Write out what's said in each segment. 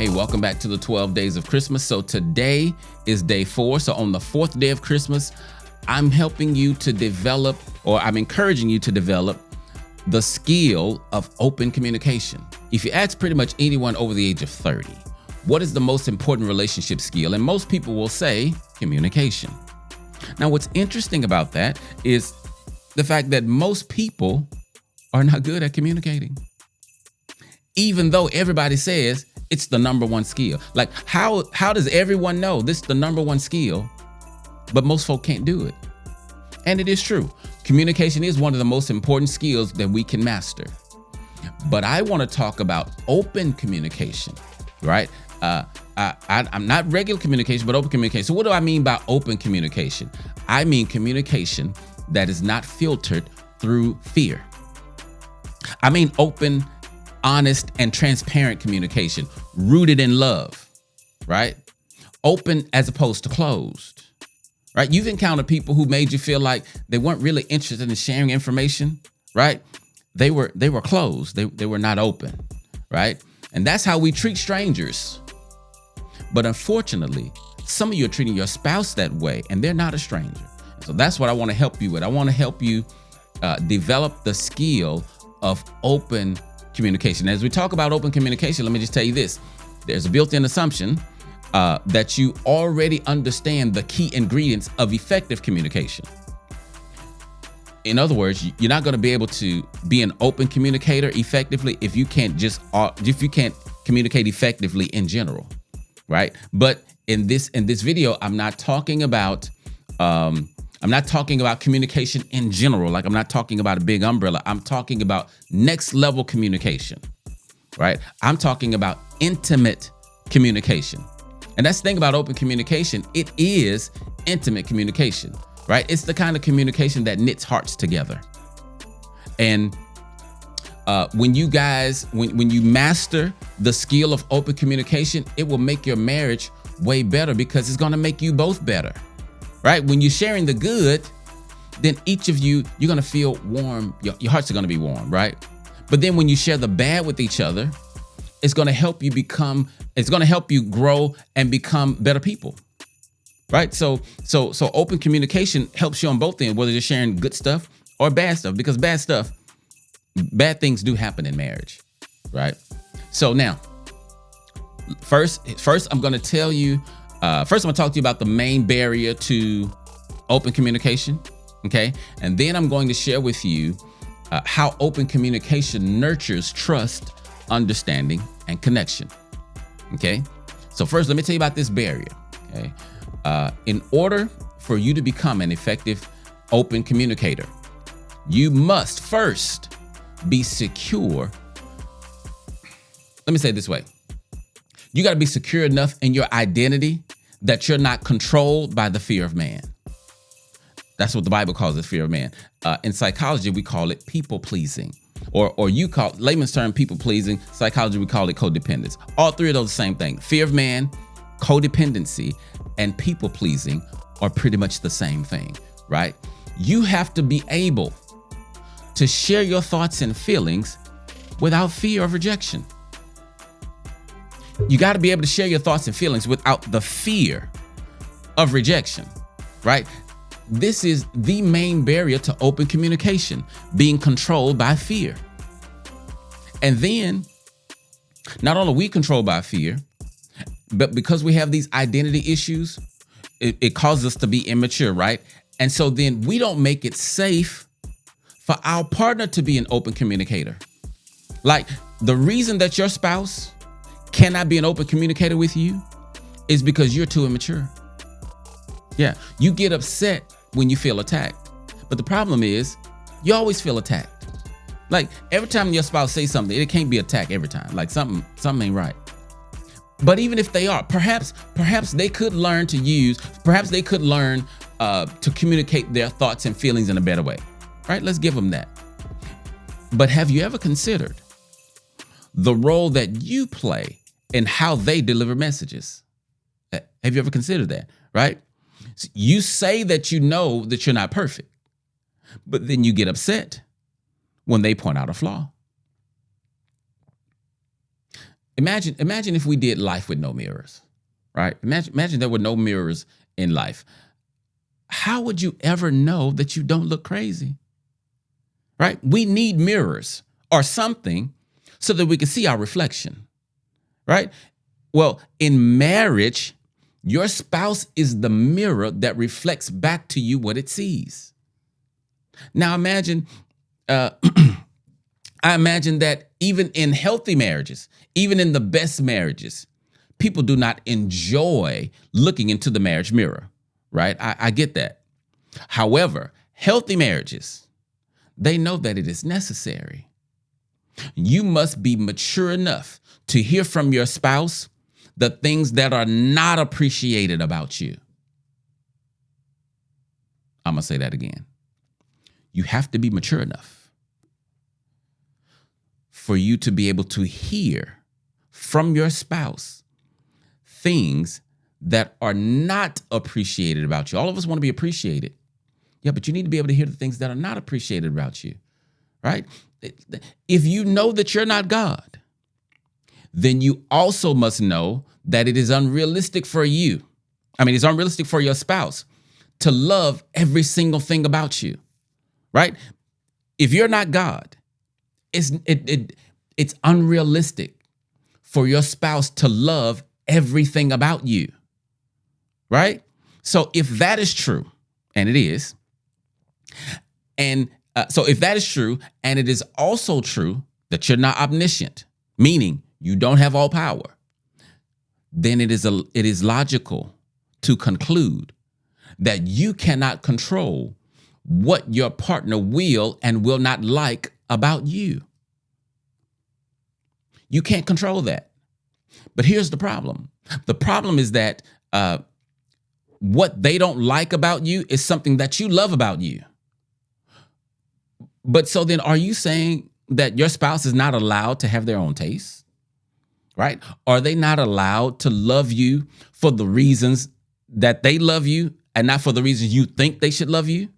Hey, welcome back to the 12 days of Christmas. So today is day 4. So on the 4th day of Christmas, I'm helping you to develop, or I'm encouraging you to develop the skill of open communication. If you ask pretty much anyone over the age of 30, what is the most important relationship skill? And most people will say communication. Now, what's interesting about that is the fact that most people are not good at communicating, even though everybody says it's the number one skill. Like, how does everyone know this is the number one skill, but most folk can't do it? And it is true. Communication is one of the most important skills that we can master. But I want to talk about open communication, right? I'm not regular communication, but open communication. So what do I mean by open communication? I mean communication that is not filtered through fear. I mean open, honest, and transparent communication rooted in love, right? Open as opposed to closed, right? You've encountered people who made you feel like they weren't really interested in sharing information, right? They were closed. They were not open, right? And that's how we treat strangers. But unfortunately, some of you are treating your spouse that way, and they're not a stranger. So that's what I want to help you with. I want to help you develop the skill of open communication. As we talk about open communication, let me just tell you this. There's a built-in assumption that you already understand the key ingredients of effective communication. In other words, you're not going to be able to be an open communicator effectively if you can't communicate effectively in general, right? But in this video, I'm not talking about communication in general. Like, I'm not talking about a big umbrella. I'm talking about next level communication, right? I'm talking about intimate communication. And that's the thing about open communication. It is intimate communication, right? It's the kind of communication that knits hearts together. And when you master the skill of open communication, it will make your marriage way better because it's going to make you both better. Right? When you're sharing the good, then each of you're going to feel warm. Your hearts are going to be warm, right? But then when you share the bad with each other, it's going to help you grow and become better people. Right? So open communication helps you on both ends, whether you're sharing good stuff or bad stuff, because bad things do happen in marriage, right? So now, first I'm going to tell you, first, I'm going to talk to you about the main barrier to open communication, okay? And then I'm going to share with you how open communication nurtures trust, understanding, and connection, okay? So first, let me tell you about this barrier, okay? In order for you to become an effective open communicator, you must first be secure. Let me say it this way. You got to be secure enough in your identity that you're not controlled by the fear of man. That's what the Bible calls it, fear of man. In psychology, we call it people pleasing, or you call layman's term people pleasing. Psychology, we call it codependence. All three of those the same thing. Fear of man, codependency, and people pleasing are pretty much the same thing, right? You have to be able to share your thoughts and feelings without fear of rejection. You got to be able to share your thoughts and feelings without the fear of rejection, right? This is the main barrier to open communication, being controlled by fear. And then, not only are we controlled by fear, but because we have these identity issues, it causes us to be immature, right? And so then we don't make it safe for our partner to be an open communicator. Like, the reason that your spouse cannot be an open communicator with you is because you're too immature. Yeah, you get upset when you feel attacked. But the problem is, you always feel attacked. Like, every time your spouse says something, it can't be attack every time. Like, something ain't right. But even if they are, perhaps they could learn to communicate their thoughts and feelings in a better way. Right? Let's give them that. But have you ever considered the role that you play in how they deliver messages? Have you ever considered that? Right? You say that you know that you're not perfect, but then you get upset when they point out a flaw. Imagine if we did life with no mirrors, right? Imagine there were no mirrors in life. How would you ever know that you don't look crazy? Right? We need mirrors or something so that we can see our reflection, right? Well, in marriage, your spouse is the mirror that reflects back to you what it sees. Now imagine, I imagine that even in healthy marriages, even in the best marriages, people do not enjoy looking into the marriage mirror, right? I get that. However, healthy marriages, they know that it is necessary. You must be mature enough to hear from your spouse the things that are not appreciated about you. I'm going to say that again. You have to be mature enough for you to be able to hear from your spouse things that are not appreciated about you. All of us want to be appreciated. Yeah, but you need to be able to hear the things that are not appreciated about you, right? If you know that you're not God, then you also must know that it is unrealistic for you. It's unrealistic for your spouse to love every single thing about you, right? If you're not God, it's unrealistic for your spouse to love everything about you, right? So if that is true, and it is, so if that is true, and it is also true that you're not omniscient, meaning you don't have all power, then it is logical to conclude that you cannot control what your partner will and will not like about you. You can't control that. But here's the problem. The problem is that what they don't like about you is something that you love about you. But so then are you saying that your spouse is not allowed to have their own tastes? Right? Are they not allowed to love you for the reasons that they love you and not for the reasons you think they should love you?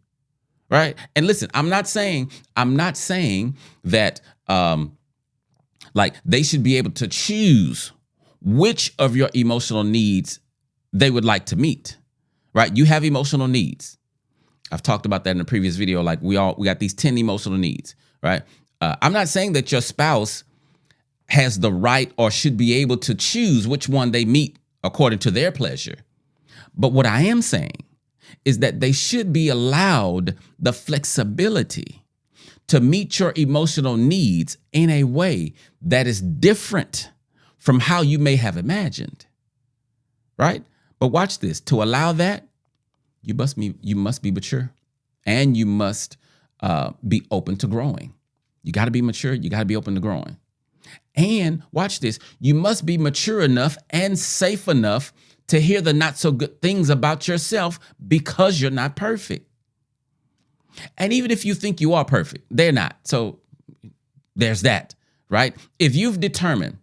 Right? And listen, I'm not saying that like they should be able to choose which of your emotional needs they would like to meet. Right? You have emotional needs. I've talked about that in a previous video. Like we got these 10 emotional needs, right? I'm not saying that your spouse has the right or should be able to choose which one they meet according to their pleasure. But what I am saying is that they should be allowed the flexibility to meet your emotional needs in a way that is different from how you may have imagined, right? But watch this. To allow that, you must be mature, and you must be open to growing. You got to be mature. You got to be open to growing. And watch this. You must be mature enough and safe enough to hear the not so good things about yourself because you're not perfect. And even if you think you are perfect, they're not. So there's that, right? If you've determined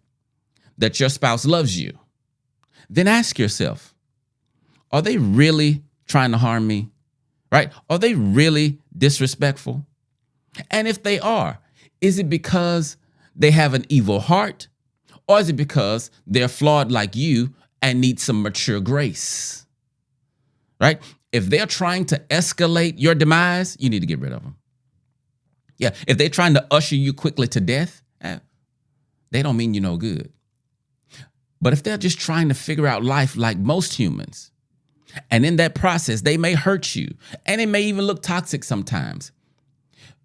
that your spouse loves you, then ask yourself, are they really trying to harm me, right? Are they really disrespectful? And if they are, is it because they have an evil heart, or is it because they're flawed like you and need some mature grace, right? If they're trying to escalate your demise, you need to get rid of them. Yeah, if they're trying to usher you quickly to death, they don't mean you no good. But if they're just trying to figure out life like most humans, and in that process, they may hurt you, and it may even look toxic sometimes.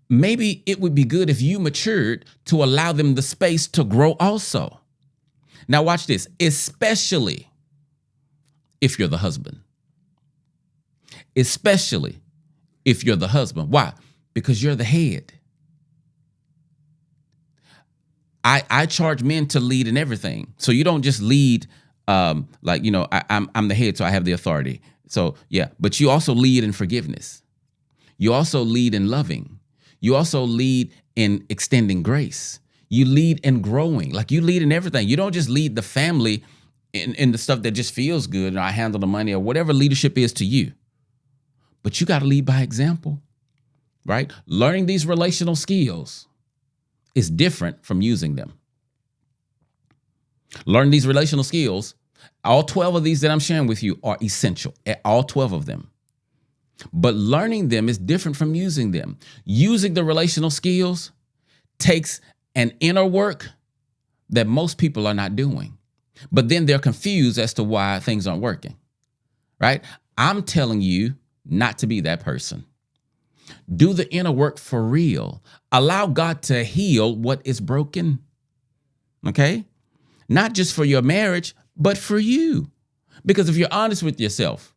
Maybe it would be good if you matured to allow them the space to grow also. Now watch this, especially if you're the husband. Especially if you're the husband. Why? Because you're the head. I charge men to lead in everything. So you don't just lead I'm the head, so I have the authority. So yeah, but you also lead in forgiveness. You also lead in loving. You also lead in extending grace. You lead in growing. Like you lead in everything. You don't just lead the family in the stuff that just feels good, and I handle the money or whatever leadership is to you. But you got to lead by example, right? Learning these relational skills is different from using them. Learn these relational skills. All 12 of these that I'm sharing with you are essential, all 12 of them. But learning them is different from using them. Using the relational skills takes an inner work that most people are not doing. But then they're confused as to why things aren't working, right? I'm telling you not to be that person. Do the inner work for real. Allow God to heal what is broken, okay? Not just for your marriage, but for you. Because if you're honest with yourself,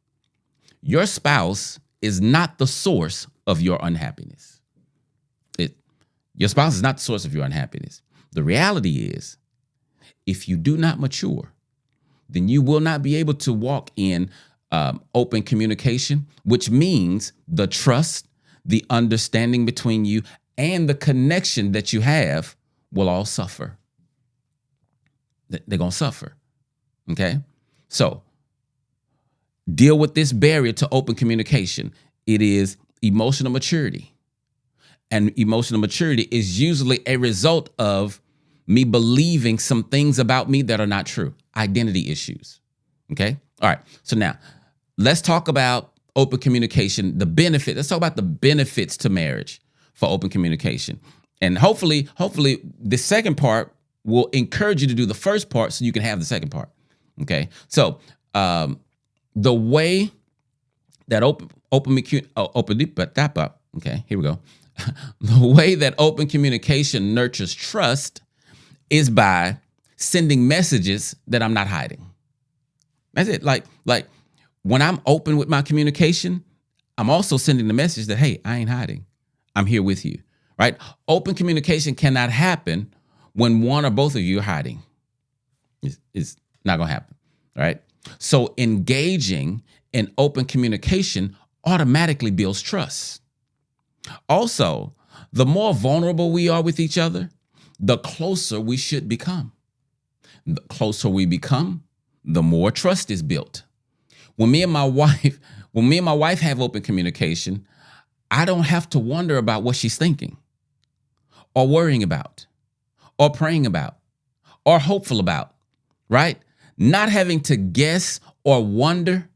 your spouse is not the source of your unhappiness. Your spouse is not the source of your unhappiness. The reality is, if you do not mature, then you will not be able to walk in open communication, which means the trust, the understanding between you, and the connection that you have will all suffer. They're going to suffer. Okay? So deal with this barrier to open communication. It is emotional maturity. And emotional maturity is usually a result of me believing some things about me that are not true. Identity issues. Okay? All right. So now let's talk about open communication, the benefit. Let's talk about the benefits to marriage for open communication. And hopefully the second part will encourage you to do the first part so you can have the second part. Okay? So the way that okay, here we go. The way that open communication nurtures trust is by sending messages that I'm not hiding. That's it. Like when I'm open with my communication, I'm also sending the message that, hey, I ain't hiding. I'm here with you, right? Open communication cannot happen when one or both of you are hiding. It's not going to happen, right? So engaging in open communication automatically builds trust. Also, the more vulnerable we are with each other, the closer we should become. The closer we become, the more trust is built. When me and my wife have open communication, I don't have to wonder about what she's thinking or worrying about or praying about or hopeful about, right? Not having to guess or wonder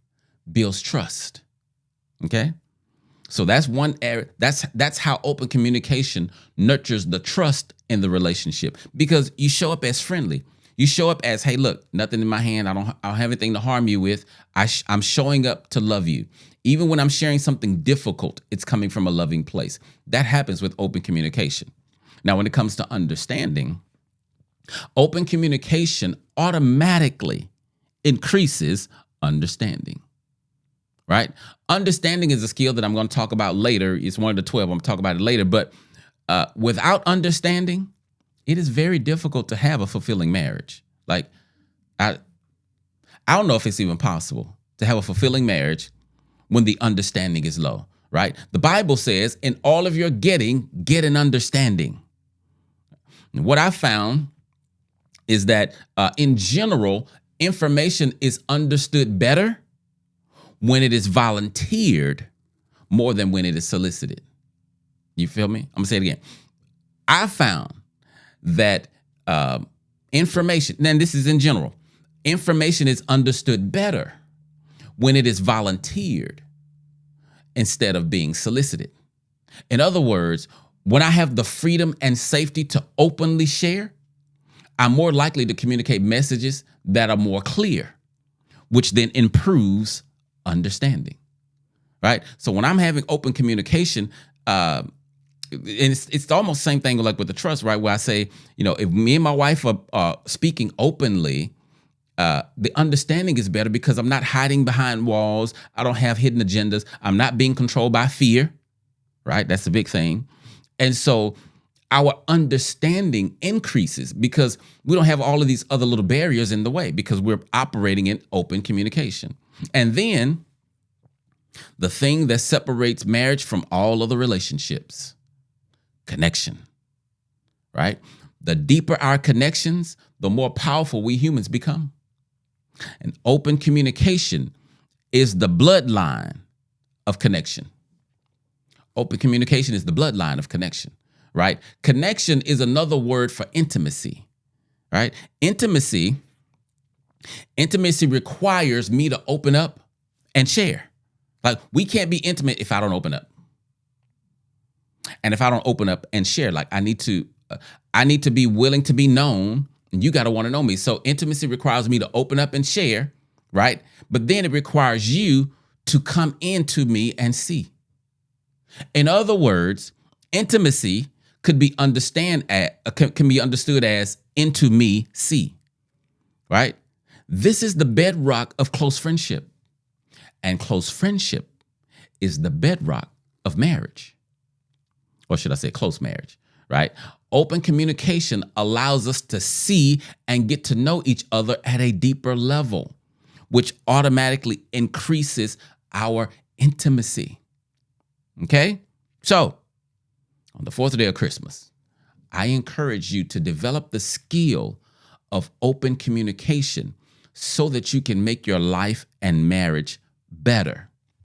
builds trust. Okay? So that's one area. That's how open communication nurtures the trust in the relationship, because you show up as friendly. You show up as, hey, look, nothing in my hand. I don't have anything to harm you with. I'm showing up to love you. Even when I'm sharing something difficult, it's coming from a loving place. That happens with open communication. Now, when it comes to understanding, open communication automatically increases understanding. Right? Understanding is a skill that I'm going to talk about later. It's one of the 12. I'm going to talk about it later. But without understanding, it is very difficult to have a fulfilling marriage. Like, I don't know if it's even possible to have a fulfilling marriage when the understanding is low, right? The Bible says, in all of your getting, get an understanding. And what I found is that in general, information is understood better when it is volunteered more than when it is solicited. You feel me? I'm gonna say it again. I found that information, and this is in general, information is understood better when it is volunteered instead of being solicited. In other words, when I have the freedom and safety to openly share, I'm more likely to communicate messages that are more clear, which then improves understanding, right? So when I'm having open communication, and it's almost the same thing like with the trust, right? Where I say, if me and my wife are speaking openly, the understanding is better because I'm not hiding behind walls. I don't have hidden agendas. I'm not being controlled by fear, right? That's the big thing. And so our understanding increases because we don't have all of these other little barriers in the way because we're operating in open communication. And then the thing that separates marriage from all other relationships, connection, right? The deeper our connections, the more powerful we humans become. And open communication is the bloodline of connection. Open communication is the bloodline of connection, right? Connection is another word for intimacy, right? Intimacy Intimacy requires me to open up and share. Like, we can't be intimate if I don't open up. And if I don't open up and share, like, I need to be willing to be known, and you got to want to know me. So intimacy requires me to open up and share, right? But then it requires you to come into me and see. In other words, intimacy can be understood as into me, see, right? This is the bedrock of close friendship. And close friendship is the bedrock of marriage. Or should I say close marriage, right? Open communication allows us to see and get to know each other at a deeper level, which automatically increases our intimacy. Okay? So, on the fourth day of Christmas, I encourage you to develop the skill of open communication so that you can make your life and marriage better.